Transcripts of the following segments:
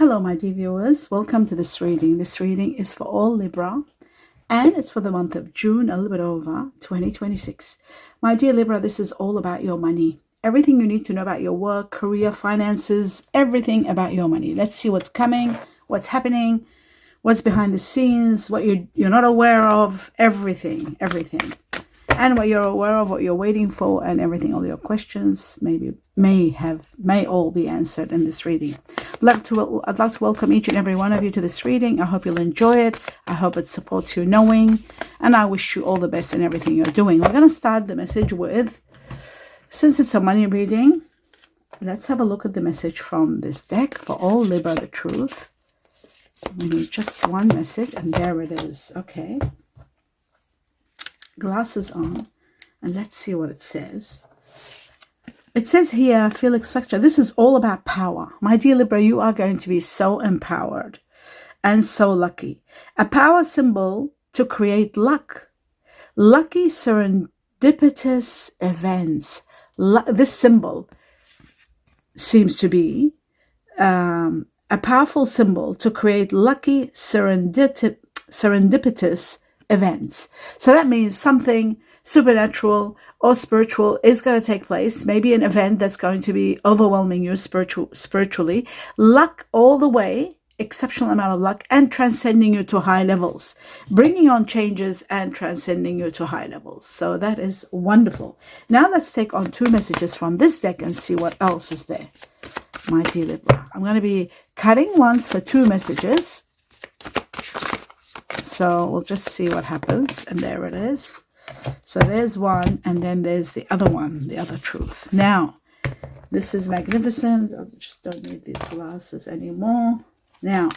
Hello, my dear viewers. Welcome to this reading. This reading is for all Libra, and it's for the month of June, a little bit over 2026. My dear Libra, this is all about your money. Everything you need to know about your work, career, finances, everything about your money. Let's see what's coming, what's happening, what's behind the scenes, what you're not aware of, everything. And what you're aware of, what you're waiting for, and everything, all your questions may all be answered in this reading. I'd like to welcome each and every one of you to this reading. I hope you'll enjoy it. I hope it supports your knowing, and I wish you all the best in everything you're doing. We're going to start the message with, since it's a money reading, let's have a look at the message from this deck for all Libra, the truth. We need just one message, and there it is. Okay. Glasses on, and let's see what it says. It says here, Felix Fletcher, this is all about power. My dear Libra, you are going to be so empowered and so lucky. A power symbol to create luck. Lucky serendipitous events. This symbol seems to be a powerful symbol to create lucky serendipitous events. So that means something supernatural or spiritual is going to take place. Maybe an event that's going to be overwhelming you spiritually. Luck all the way, exceptional amount of luck, and transcending you to high levels. Bringing on changes and transcending you to high levels. So that is wonderful. Now let's take on two messages from this deck and see what else is there. My dear Libra, I'm going to be cutting once for two messages. So we'll just see what happens. And there it is. So there's one, and then there's the other one, the other truth. Now, this is magnificent. I just don't need these glasses anymore. Now,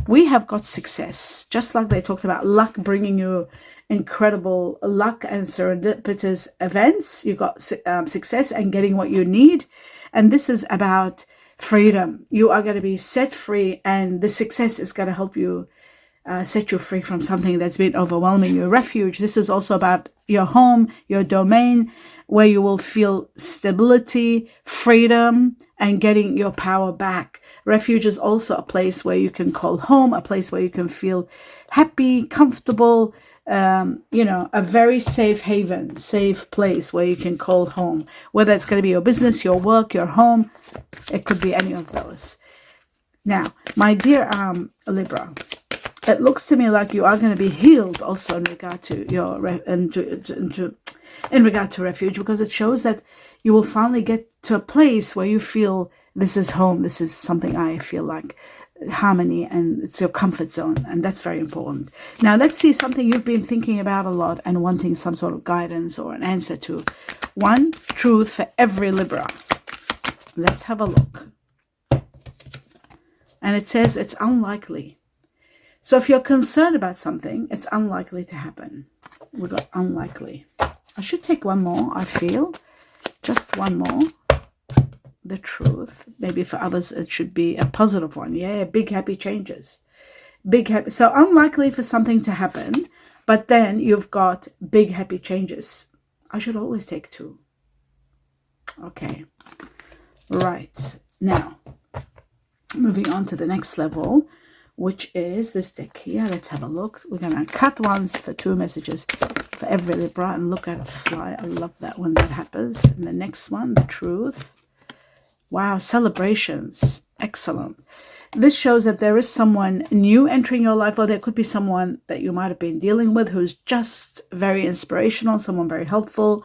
we have got success. Just like they talked about luck bringing you incredible luck and serendipitous events. You got success and getting what you need. And this is about freedom. You are going to be set free, and the success is going to help you set you free from something that's been overwhelming you. Refuge. This is also about your home, your domain, where you will feel stability, freedom, and getting your power back. Refuge is also a place where you can call home, a place where you can feel happy, comfortable, a very safe haven, safe place where you can call home. Whether it's going to be your business, your work, your home, it could be any of those. Now, my dear Libra, it looks to me like you are going to be healed also in regard to your in regard to refuge, because it shows that you will finally get to a place where you feel this is home. This is something I feel like harmony, and it's your comfort zone, and that's very important. Now let's see something you've been thinking about a lot and wanting some sort of guidance or an answer to. One truth for every Libra. Let's have a look. And it says it's unlikely. So if you're concerned about something, it's unlikely to happen. We've got unlikely. I should take one more, I feel. Just one more. The truth. Maybe for others, it should be a positive one. Yeah, big happy changes. Big happy. So unlikely for something to happen, but then you've got big happy changes. I should always take two. Okay. Right. Now, moving on to the next level, which is this deck here. Let's have a look. We're going to cut once for two messages for every Libra and look at it fly. I love that when that happens. And the next one, the truth. Wow, celebrations. Excellent. This shows that there is someone new entering your life, or there could be someone that you might have been dealing with who's just very inspirational, someone very helpful,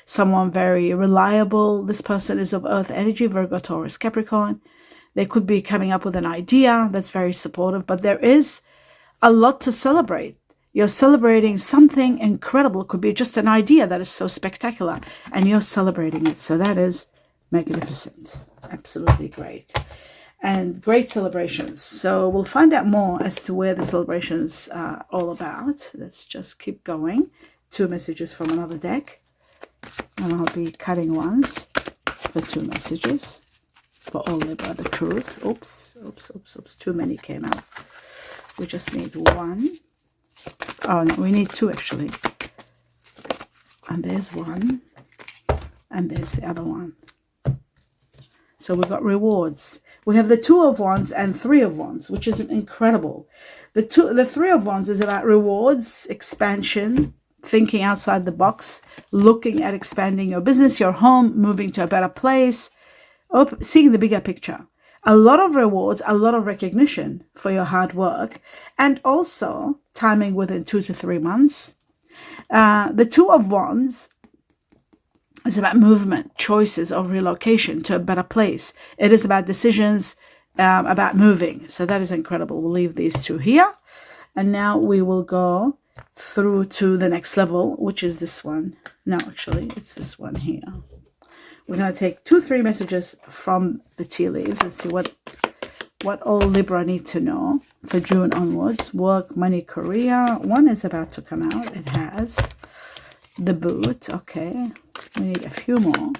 someone very reliable. This person is of Earth energy, Virgo, Taurus, Capricorn. They could be coming up with an idea that's very supportive, but there is a lot to celebrate. You're celebrating something incredible. It could be just an idea that is so spectacular, and you're celebrating it. So that is magnificent. Absolutely great. And great celebrations. So we'll find out more as to where the celebrations are all about. Let's just keep going. Two messages from another deck. And I'll be cutting once for two messages. For all Libra, the truth. Oops. Too many came out. We just need one. Oh, no, we need two actually. And there's one. And there's the other one. So we've got rewards. We have the Two of Wands and Three of Wands, which is incredible. The Three of Wands is about rewards, expansion, thinking outside the box, looking at expanding your business, your home, moving to a better place, seeing the bigger picture. A lot of rewards, a lot of recognition for your hard work, and also timing within 2 to 3 months. The Two of Wands is about movement, choices of relocation to a better place. It is about decisions, about moving. So that is incredible. We'll leave these two here. And now we will go through to the next level, which is this one. No, actually, it's this one here. We're going to take 2-3 messages from the tea leaves. Let's see what all Libra need to know for June onwards. Work, money, career. One is about to come out. It has the boot. Okay, we need a few more.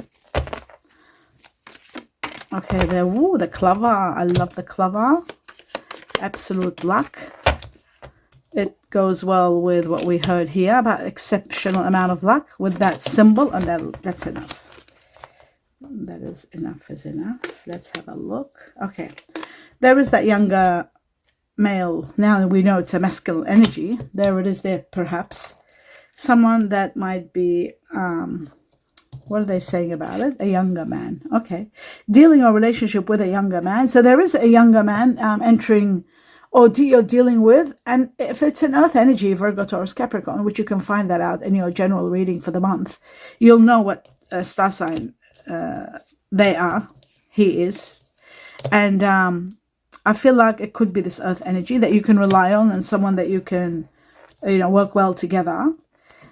Okay, the clover. I love the clover. Absolute luck. It goes well with what we heard here about exceptional amount of luck with that symbol, and that's enough. That is enough. Let's have a look. Okay, there is that younger male. Now we know it's a masculine energy. There it is there, perhaps. Someone that might be, what are they saying about it? A younger man. Okay. Dealing a relationship with a younger man. So there is a younger man entering, or you're dealing with. And if it's an earth energy, Virgo, Taurus, Capricorn, which you can find that out in your general reading for the month, you'll know what star sign he is. And I feel like it could be this earth energy that you can rely on, and someone that you can, work well together.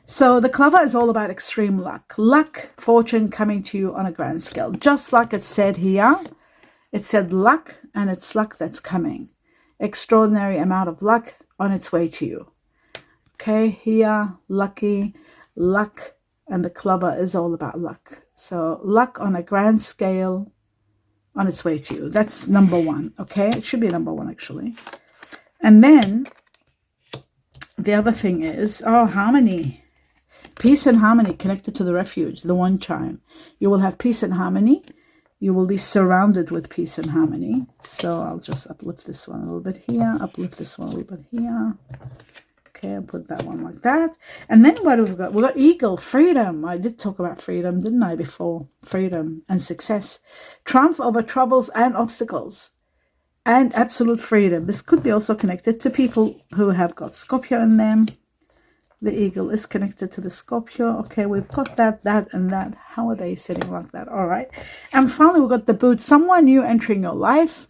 So the clover is all about extreme luck, fortune coming to you on a grand scale. Just like it said here, it said luck, and it's luck that's coming. Extraordinary amount of luck on its way to you. Okay, here, lucky, luck, and the clover is all about luck. So luck on a grand scale on its way to you. That's number one, okay? It should be number one, actually. And then the other thing is, harmony. Peace and harmony connected to the refuge, the one chime. You will have peace and harmony. You will be surrounded with peace and harmony. So I'll just uplift this one a little bit here, uplift this one a little bit here. Okay, I'll put that one like that. And then what have we got? We've got eagle, freedom. I did talk about freedom, didn't I, before? Freedom and success. Triumph over troubles and obstacles. And absolute freedom. This could be also connected to people who have got Scorpio in them. The eagle is connected to the Scorpio. Okay, we've got that, and that. How are they sitting like that? All right. And finally, we've got the boot. Someone new entering your life.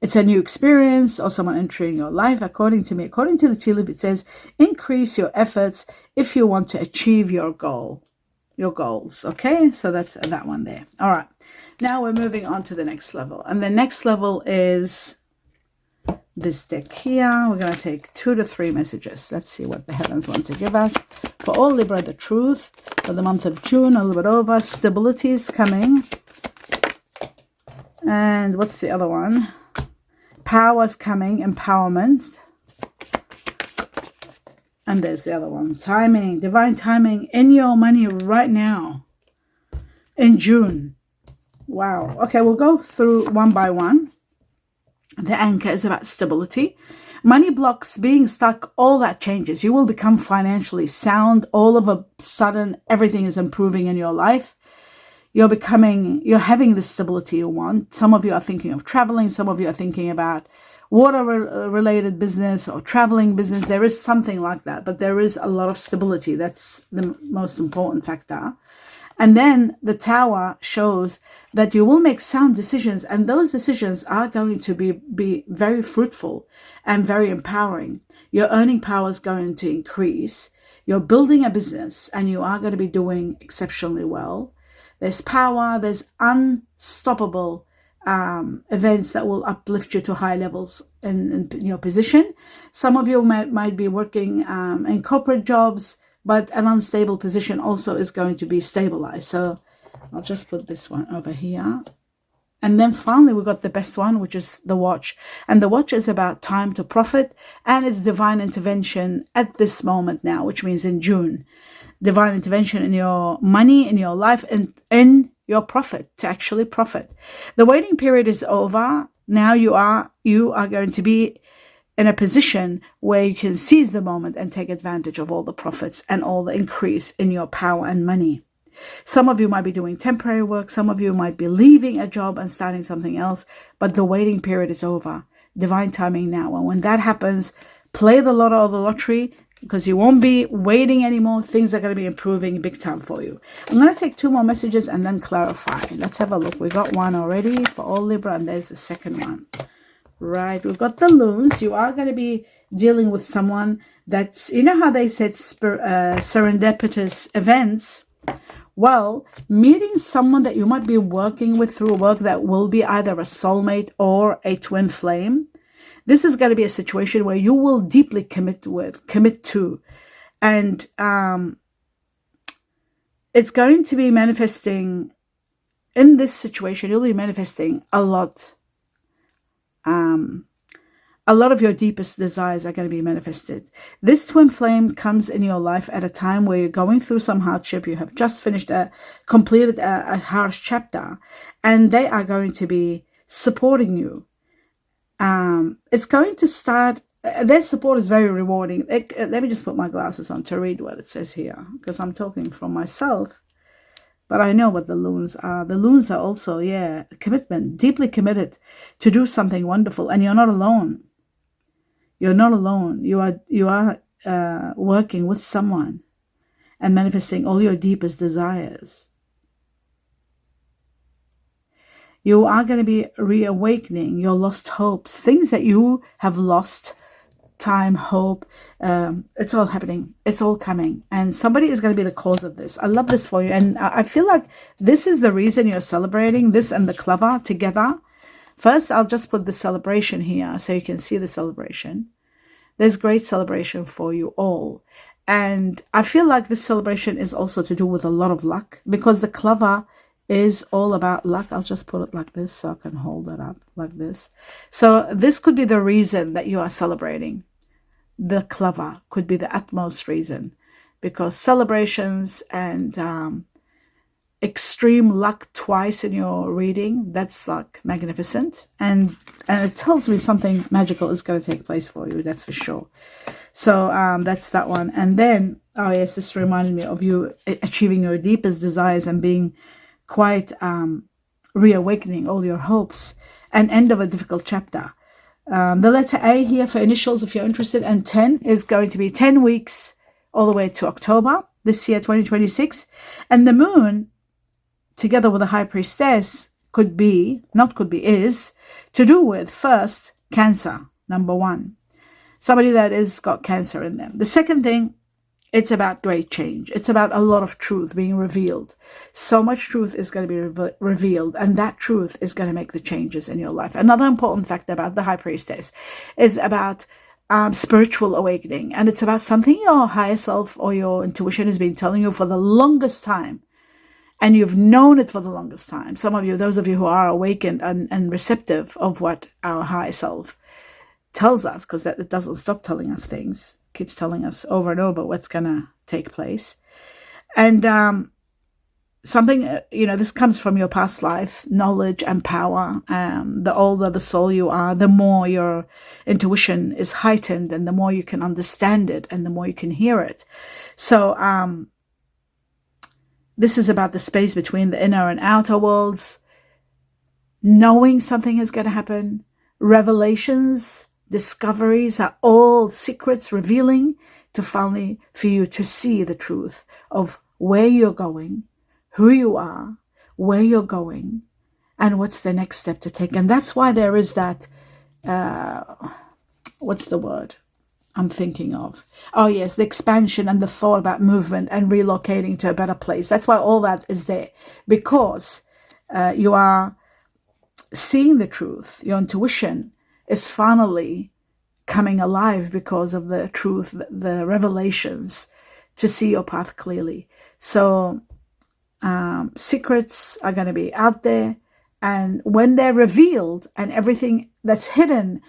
It's a new experience or someone entering your life. According to me, according to the tea leaf, it says, increase your efforts if you want to achieve your goals. Okay, so that's that one there. All right. Now we're moving on to the next level. And the next level is this deck here. We're going to take 2 to 3 messages. Let's see what the heavens want to give us. For all Libra, the truth. For the month of June, a little bit over. Stability is coming. And what's the other one? Power's coming. Empowerment. And there's the other one. Timing. Divine timing in your money right now. In June. Wow. Okay, we'll go through one by one. The anchor is about stability. Money blocks, being stuck, all that changes. You will become financially sound. All of a sudden, everything is improving in your life. You're having the stability you want. Some of you are thinking of traveling. Some of you are thinking about water-related business or traveling business. There is something like that, but there is a lot of stability. That's the most important factor. And then the tower shows that you will make sound decisions, and those decisions are going to be very fruitful and very empowering. Your earning power is going to increase. You're building a business, and you are going to be doing exceptionally well. There's power. There's unstoppable events that will uplift you to high levels in your position. Some of you might be working in corporate jobs, but an unstable position also is going to be stabilized. So I'll just put this one over here. And then finally, we've got the best one, which is the watch. And the watch is about time to profit, and it's divine intervention at this moment now, which means in June. Divine intervention in your money, in your life, and in your profit, to actually profit. The waiting period is over. Now you are going to be in a position where you can seize the moment and take advantage of all the profits and all the increase in your power and money. Some of you might be doing temporary work. Some of you might be leaving a job and starting something else, but the waiting period is over. Divine timing now. And when that happens, play the lotto or the lottery, because you won't be waiting anymore. Things are going to be improving big time for you. I'm going to take 2 more messages and then clarify. Let's have a look. We got one already for all Libra, and there's the second one. Right, we've got the loons. You are going to be dealing with someone that's, you know how they said serendipitous events? Well, meeting someone that you might be working with through work that will be either a soulmate or a twin flame. This is going to be a situation where you will deeply commit to. And it's going to be manifesting in this situation. You'll be manifesting a lot. A lot of your deepest desires are going to be manifested. This twin flame comes in your life at a time where you're going through some hardship. You have just completed a harsh chapter, and they are going to be supporting you. It's going to start, their support is very rewarding. Let me just put my glasses on to read what it says here, because I'm talking from myself. But I know what the loons are. The loons are also, commitment, deeply committed to do something wonderful. And you're not alone. You're not alone. You are working with someone and manifesting all your deepest desires. You are going to be reawakening your lost hopes, things that you have lost. Time, hope, it's all happening, it's all coming, and somebody is going to be the cause of this. I love this for you, and I feel like this is the reason you're celebrating this and the clover together. First, I'll just put the celebration here so you can see the celebration. There's great celebration for you all, and I feel like this celebration is also to do with a lot of luck, because the clover is all about luck. I'll just put it like this so I can hold it up like this. So this could be the reason that you are celebrating. The clover could be the utmost reason, because celebrations and extreme luck twice in your reading, that's like magnificent. And it tells me something magical is going to take place for you, that's for sure. So that's that one. And then, oh yes, this reminded me of you achieving your deepest desires and being quite reawakening all your hopes, and end of a difficult chapter. The letter A here for initials, if you're interested, and 10 is going to be 10 weeks all the way to October this year, 2026. And the moon, together with the high priestess, is to do with, first, Cancer, number 1. Somebody that is got cancer in them. The second thing, it's about great change. It's about a lot of truth being revealed. So much truth is going to be revealed, and that truth is going to make the changes in your life. Another important fact about the High Priestess is about spiritual awakening, and it's about something your higher self or your intuition has been telling you for the longest time, and you've known it for the longest time. Some of you, those of you who are awakened and receptive of what our higher self tells us, because that it doesn't stop telling us things, keeps telling us over and over what's going to take place. And something, this comes from your past life, knowledge and power. The older the soul you are, the more your intuition is heightened, and the more you can understand it, and the more you can hear it. So this is about the space between the inner and outer worlds, knowing something is going to happen. Revelations, discoveries are all secrets revealing to finally for you to see the truth of where you're going, who you are, where you're going, and what's the next step to take. And that's why there is that, what's the word I'm thinking of? Oh yes, the expansion and the thought about movement and relocating to a better place. That's why all that is there, because you are seeing the truth. Your intuition is finally coming alive because of the truth, the revelations, to see your path clearly. So secrets are going to be out there, and when they're revealed and everything that's hidden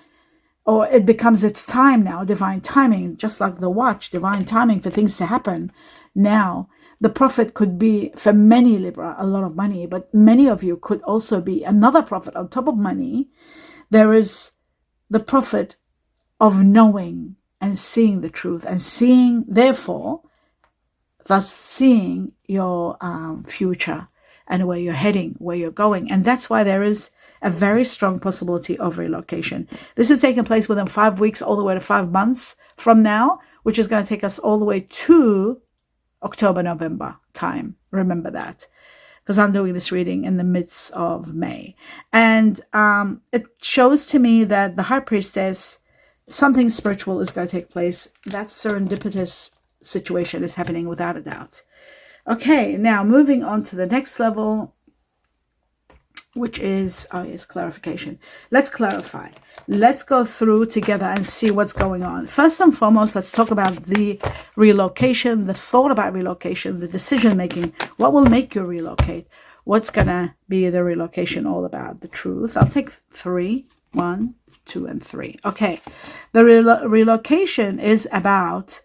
or it becomes its time now, divine timing, just like the watch, divine timing for things to happen now. The profit could be, for many Libra, a lot of money, but many of you could also be another profit on top of money. There is the profit of knowing and seeing the truth and seeing, therefore, thus seeing your future and where you're heading, where you're going. And that's why there is a very strong possibility of relocation. This is taking place within 5 weeks, all the way to 5 months from now, which is going to take us all the way to October, November time. Remember that, because I'm doing this reading in the midst of May. And it shows to me that the High Priestess, something spiritual is going to take place. That serendipitous situation is happening without a doubt. Okay, now moving on to the next level, which is, clarification. Let's clarify. Let's go through together and see what's going on. First and foremost, let's talk about the relocation, the thought about relocation, the decision making. What will make you relocate? What's going to be the relocation all about? The truth. I'll take 3. 1, 2, and 3. Okay. The relocation is about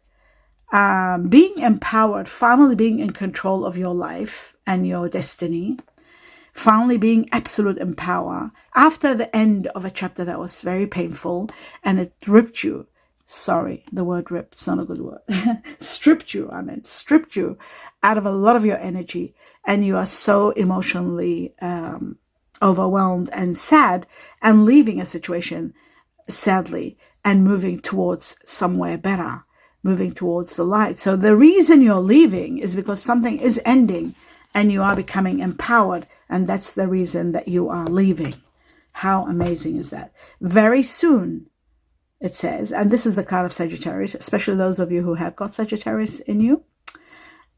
being empowered, finally being in control of your life and your destiny, finally being absolute in power after the end of a chapter that was very painful and it ripped you. Sorry, the word ripped, it's not a good word. stripped you out of a lot of your energy, and you are so emotionally overwhelmed and sad, and leaving a situation sadly and moving towards somewhere better, moving towards the light. So the reason you're leaving is because something is ending and you are becoming empowered, and that's the reason that you are leaving. How amazing is that? Very soon, it says, and this is the card of Sagittarius, especially those of you who have got Sagittarius in you.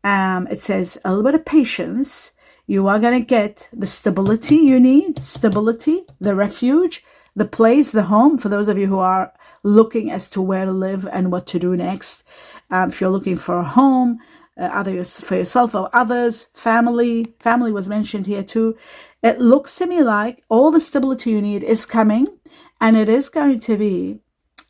It says a little bit of patience. You are going to get the stability you need, the refuge, the place, the home, for those of you who are looking as to where to live and what to do next. If you're looking for a home, either for yourself or others, family was mentioned here too. It looks to me like all the stability you need is coming, and it is going to be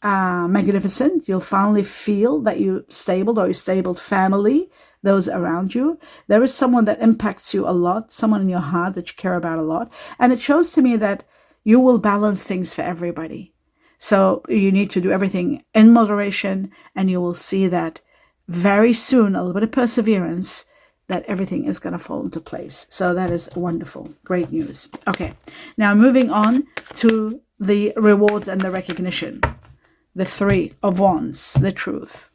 magnificent. You'll finally feel that you stabled, or you stabled family, those around you. There is someone that impacts you a lot, someone in your heart that you care about a lot. And it shows to me that you will balance things for everybody. So you need to do everything in moderation, and you will see that very soon, a little bit of perseverance, that everything is going to fall into place. So that is wonderful. Great news. Okay, now moving on to the rewards and the recognition. The 3 of Wands, the truth.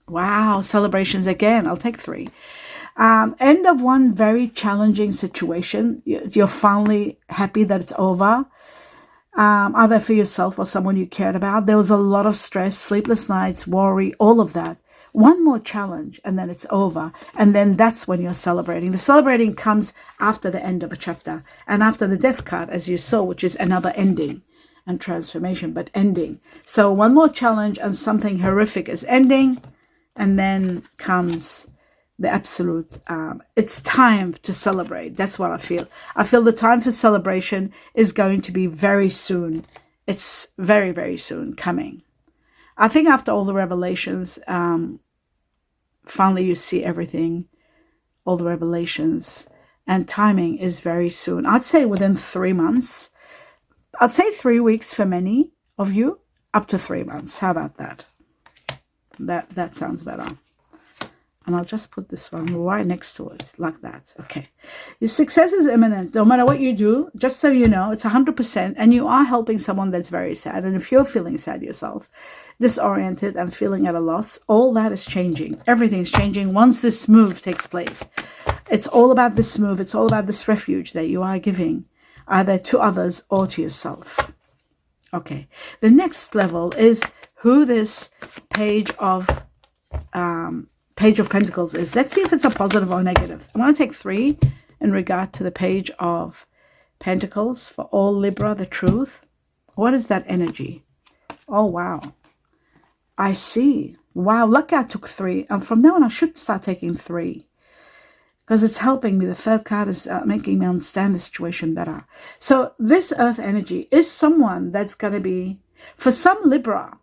Wow, celebrations again. I'll take 3. End of one very challenging situation. You're finally happy that it's over. Either for yourself or someone you cared about. There was a lot of stress, sleepless nights, worry, all of that. One more challenge and then it's over. And then that's when you're celebrating. The celebrating comes after the end of a chapter and after the death card, as you saw, which is another ending and transformation, but ending. So one more challenge and something horrific is ending, and then comes the absolute, it's time to celebrate. That's what I feel. I feel the time for celebration is going to be very soon. It's very, very soon coming. I think after all the revelations, finally you see everything, all the revelations, and timing is very soon. I'd say within 3 months. I'd say 3 weeks for many of you, up to 3 months. How about that? That sounds better. And I'll just put this one right next to it, like that. Okay. Your success is imminent. No matter what you do, just so you know, it's 100%. And you are helping someone that's very sad. And if you're feeling sad yourself, disoriented and feeling at a loss, all that is changing. Everything's changing once this move takes place. It's all about this move. It's all about this refuge that you are giving, either to others or to yourself. Okay. The next level is who this Page of Pentacles is. Let's see if it's a positive or negative. I'm going to take 3 in regard to the Page of Pentacles for all Libra, the truth. What is that energy? Oh, wow. I see. Wow, look, I took 3. And from now on, I should start taking 3. Because it's helping me. The 3rd card is making me understand the situation better. So this earth energy is someone that's going to be... For some Libra,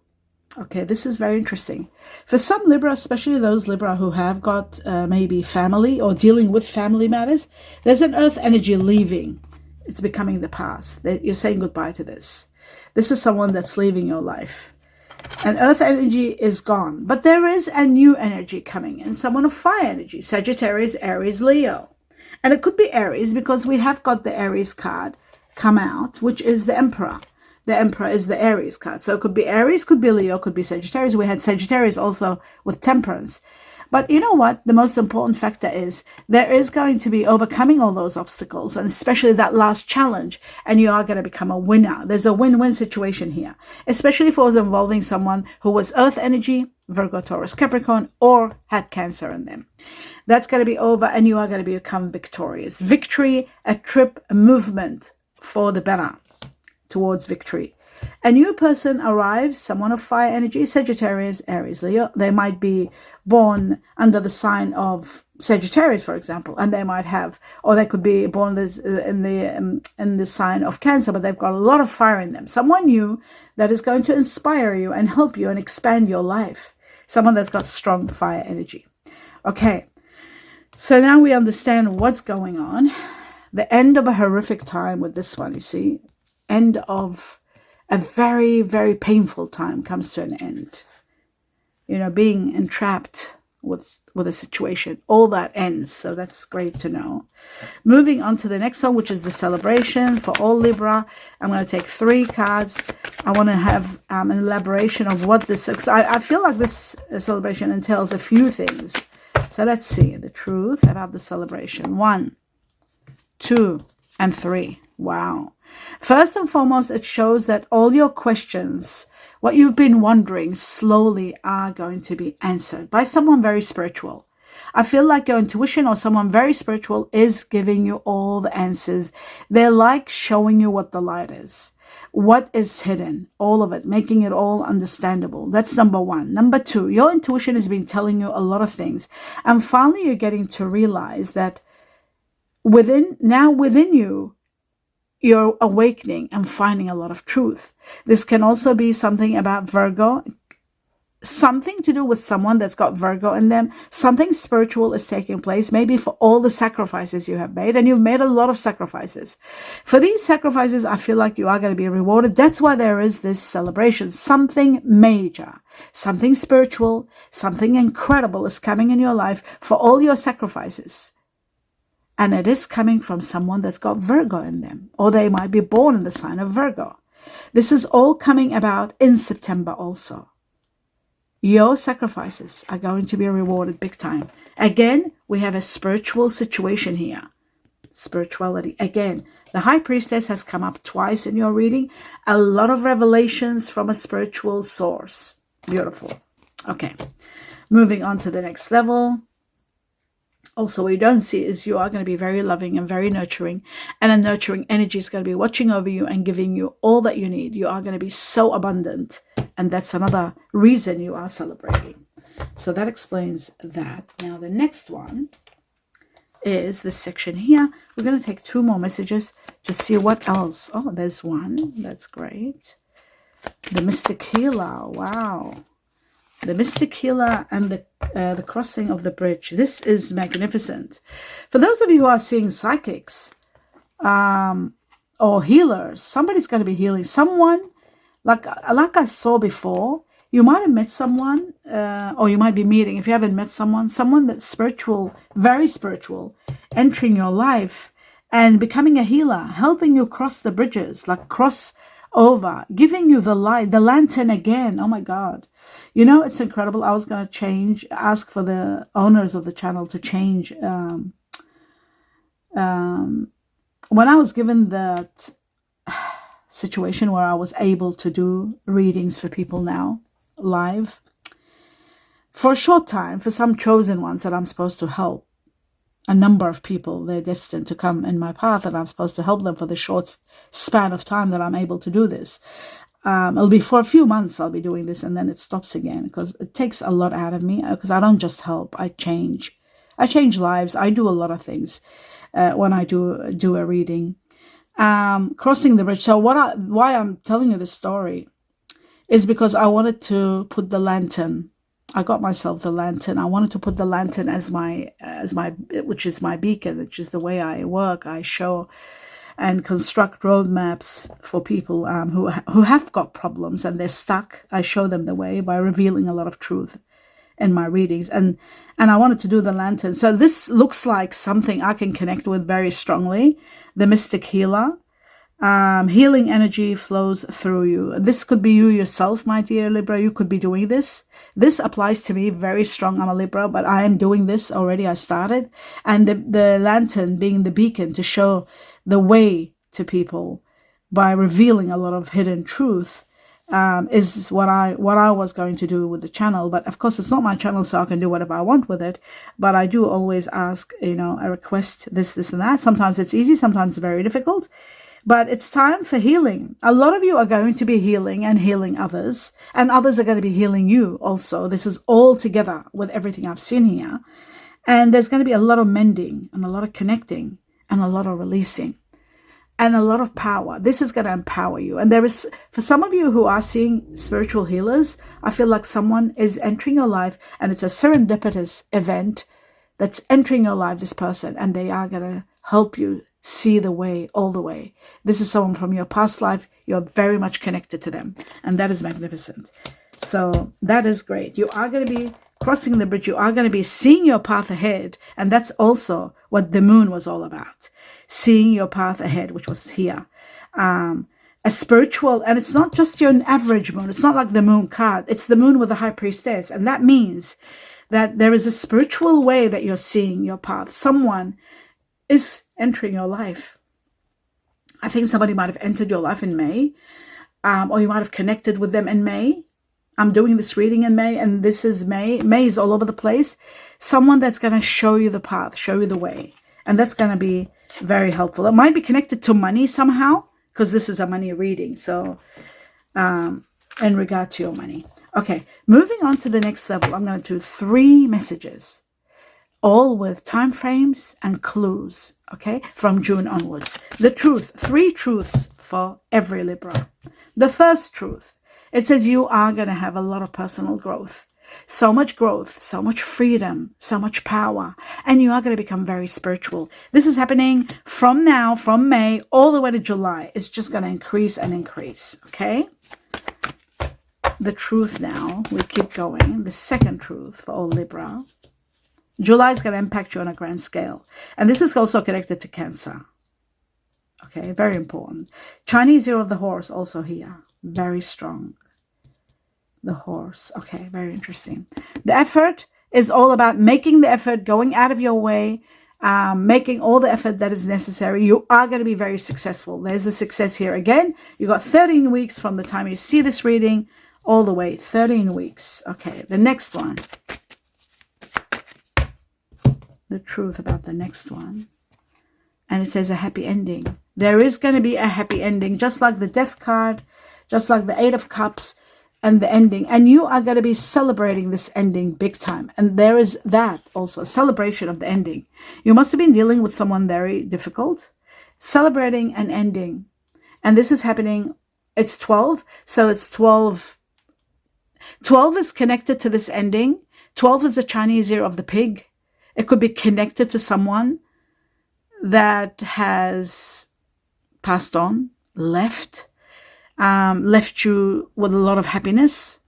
okay, this is very interesting. For some Libra, especially those Libra who have got maybe family or dealing with family matters, there's an earth energy leaving. It's becoming the past. You're saying goodbye to this. This is someone that's leaving your life. And earth energy is gone. But there is a new energy coming in. Someone of fire energy. Sagittarius, Aries, Leo. And it could be Aries because we have got the Aries card come out, which is the Emperor. The Emperor is the Aries card. So it could be Aries, could be Leo, could be Sagittarius. We had Sagittarius also with Temperance. But you know what? The most important factor is there is going to be overcoming all those obstacles, and especially that last challenge, and you are going to become a winner. There's a win-win situation here, especially if it was involving someone who was Earth energy, Virgo, Taurus, Capricorn, or had Cancer in them. That's going to be over, and you are going to become victorious. Victory, a trip, a movement for the better towards victory. A new person arrives, someone of fire energy, Sagittarius, Aries, Leo. They might be born under the sign of Sagittarius, for example, and they might have, or they could be born in the sign of Cancer, but they've got a lot of fire in them. Someone new that is going to inspire you and help you and expand your life. Someone that's got strong fire energy. Okay, so now we understand what's going on. The end of a horrific time with this one, you see. End of a very, very painful time comes to an end. You know, being entrapped with a situation, all that ends. So that's great to know. Moving on to the next one, which is the celebration for all Libra. I'm going to take 3 cards. I want to have an elaboration of what this is. I feel like this celebration entails a few things. So let's see the truth about the celebration. 1, 2, and 3. Wow. First and foremost, it shows that all your questions, what you've been wondering, slowly are going to be answered by someone very spiritual. I feel like your intuition or someone very spiritual is giving you all the answers. They're like showing you what the light is, what is hidden, all of it, making it all understandable. That's number 1. Number 2, your intuition has been telling you a lot of things. And finally, you're getting to realize that within you, you're awakening and finding a lot of truth. This can also be something about Virgo, something to do with someone that's got Virgo in them. Something spiritual is taking place, maybe for all the sacrifices you have made, and you've made a lot of sacrifices. For these sacrifices, I feel like you are going to be rewarded. That's why there is this celebration. Something major, something spiritual, something incredible is coming in your life for all your sacrifices. And it is coming from someone that's got Virgo in them, or they might be born in the sign of Virgo. This is all coming about in September also. Your sacrifices are going to be rewarded big time. Again, we have a spiritual situation here. Spirituality. Again, the High Priestess has come up twice in your reading. A lot of revelations from a spiritual source. Beautiful. Okay, moving on to the next level. Also, what you don't see is you are going to be very loving and very nurturing. And a nurturing energy is going to be watching over you and giving you all that you need. You are going to be so abundant. And that's another reason you are celebrating. So that explains that. Now, the next one is this section here. We're going to take 2 more messages to see what else. Oh, there's one. That's great. The Mystic Healer. Wow. The Mystic Healer and the crossing of the bridge. This is magnificent. For those of you who are seeing psychics or healers, somebody's going to be healing someone. Like I saw before, you might have met someone, or you might be meeting, if you haven't met someone that's spiritual, very spiritual, entering your life and becoming a healer, helping you cross the bridges, like cross over, giving you the light, the lantern again. Oh my God. You know, it's incredible. I was going to ask for the owners of the channel to change. When I was given that situation where I was able to do readings for people now, live, for a short time, for some chosen ones that I'm supposed to help, a number of people, they're destined to come in my path, and I'm supposed to help them for the short span of time that I'm able to do this. It'll be for a few months I'll be doing this, and then it stops again because it takes a lot out of me, because I don't just help, I change lives. I do a lot of things when I do a reading. Crossing the bridge. So why I'm telling you this story, is because I wanted to put the lantern. I got myself the lantern. I wanted to put the lantern as my, which is my beacon, which is the way I work. I show and construct roadmaps for people who have got problems and they're stuck. I show them the way by revealing a lot of truth in my readings, and I wanted to do the lantern. So this looks like something I can connect with very strongly. The mystic healer. Healing energy flows through you. This could be you yourself, my dear Libra. You could be doing this. This applies to me very strong. I'm a Libra, but I am doing this already. I started. And the lantern being the beacon to show the way to people by revealing a lot of hidden truth is what I was going to do with the channel. But of course, it's not my channel, so I can do whatever I want with it. But I do always ask, I request this, and that. Sometimes it's easy, sometimes it's very difficult. But it's time for healing. A lot of you are going to be healing and healing others, and others are going to be healing you also. This is all together with everything I've seen here. And there's going to be a lot of mending and a lot of connecting and a lot of releasing and a lot of power. This is going to empower you. And there is, for some of you who are seeing spiritual healers, I feel like someone is entering your life and it's a serendipitous event that's entering your life, this person, and they are going to help you see the way, all the way. This is someone from your past life. You're very much connected to them. And that is magnificent. So that is great. You are going to be crossing the bridge. You are going to be seeing your path ahead. And that's also what the moon was all about. Seeing your path ahead, which was here. A spiritual, and it's not just your average moon. It's not like the moon card. It's the moon with the high priestess. And that means that there is a spiritual way that you're seeing your path. Someone is entering your life. I think somebody might have entered your life in May, or you might have connected with them in May. I'm doing this reading in May, and this is May. May is all over the place. Someone that's going to show you the path, show you the way. And that's going to be very helpful. It might be connected to money somehow, because this is a money reading. So in regard to your money. Okay, moving on to the next level, I'm going to do 3 messages, all with time frames and clues, okay, from June onwards. The truth, 3 truths for every Libra. The first truth, it says you are going to have a lot of personal growth. So much growth, so much freedom, so much power, and you are going to become very spiritual. This is happening from now, from May, all the way to July. It's just going to increase and increase, okay? The truth now, we keep going. The second truth for all Libra. July is going to impact you on a grand scale. And this is also connected to Cancer. Okay, very important. Chinese year of the horse also here. Very strong. The horse. Okay, very interesting. The effort is all about making the effort, going out of your way, making all the effort that is necessary. You are going to be very successful. There's the success here again. You got 13 weeks from the time you see this reading all the way. 13 weeks. Okay, the next one. The truth about the next one. And it says a happy ending. There is going to be a happy ending, just like the Death card, just like the 8 of Cups and the ending. And you are going to be celebrating this ending big time. And there is that also, a celebration of the ending. You must have been dealing with someone very difficult, celebrating an ending. And this is happening, it's 12. So it's 12. 12 is connected to this ending. 12 is the Chinese year of the pig. It could be connected to someone that has passed on, left you with a lot of happiness.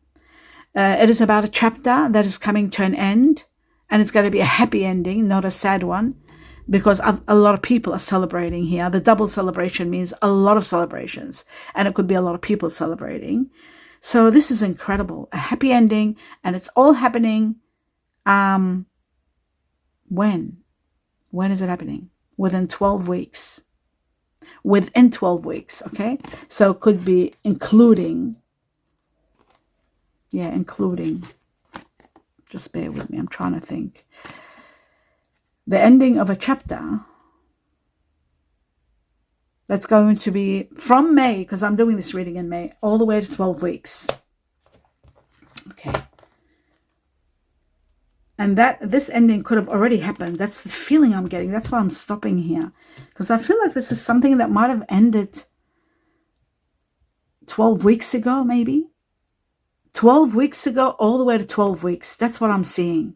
It is about a chapter that is coming to an end, and it's going to be a happy ending, not a sad one, because a lot of people are celebrating here. The double celebration means a lot of celebrations, and it could be a lot of people celebrating. So this is incredible, a happy ending, and it's all happening. When is it happening? Within 12 weeks. Within 12 weeks, okay? So it could be including. Just bear with me. I'm trying to think. The ending of a chapter. That's going to be from May, because I'm doing this reading in May, all the way to 12 weeks. Okay. And this ending could have already happened. That's the feeling I'm getting. That's why I'm stopping here. Because I feel like this is something that might have ended 12 weeks ago, maybe. 12 weeks ago, all the way to 12 weeks. That's what I'm seeing.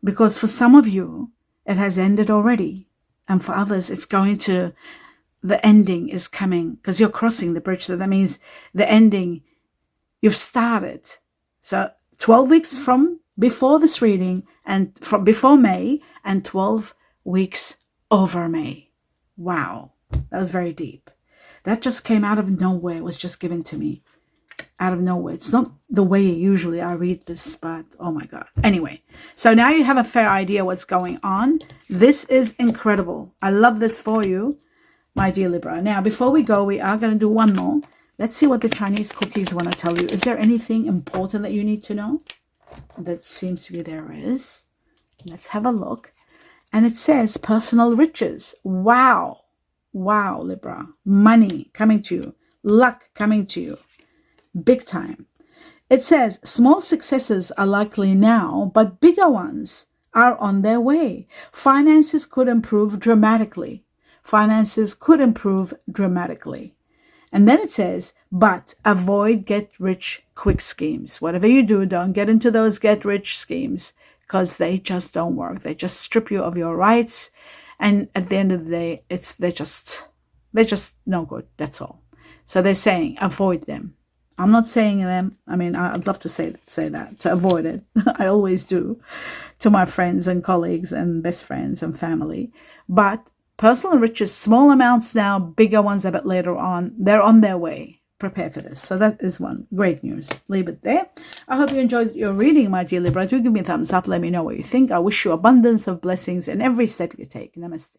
Because for some of you, it has ended already. And for others, it's going to, the ending is coming because you're crossing the bridge. So that means the ending, you've started. So 12 weeks from before this reading and from before May and 12 weeks over May. Wow, that was very deep. That just came out of nowhere. It was just given to me out of nowhere. It's not the way usually I read this, but oh my God. Anyway, so now you have a fair idea what's going on. This is incredible. I love this for you, my dear Libra. Now, before we go, we are going to do one more. Let's see what the Chinese cookies want to tell you. Is there anything important that you need to know? That seems to be there is. Let's have a look. And it says personal riches. Wow. Wow, Libra. Money coming to you. Luck coming to you. Big time. It says small successes are likely now, but bigger ones are on their way. Finances could improve dramatically. Finances could improve dramatically. And then it says, but avoid get-rich-quick schemes. Whatever you do, don't get into those get-rich schemes because they just don't work. They just strip you of your rights. And at the end of the day, they're just no good. That's all. So they're saying avoid them. I'm not saying them. I mean, I'd love to say that, to avoid it. I always do to my friends and colleagues and best friends and family. But personal riches, small amounts now, bigger ones a bit later on. They're on their way. Prepare for this. So that is one. Great news. Leave it there. I hope you enjoyed your reading, my dear Libra. Do give me a thumbs up. Let me know what you think. I wish you abundance of blessings in every step you take. Namaste.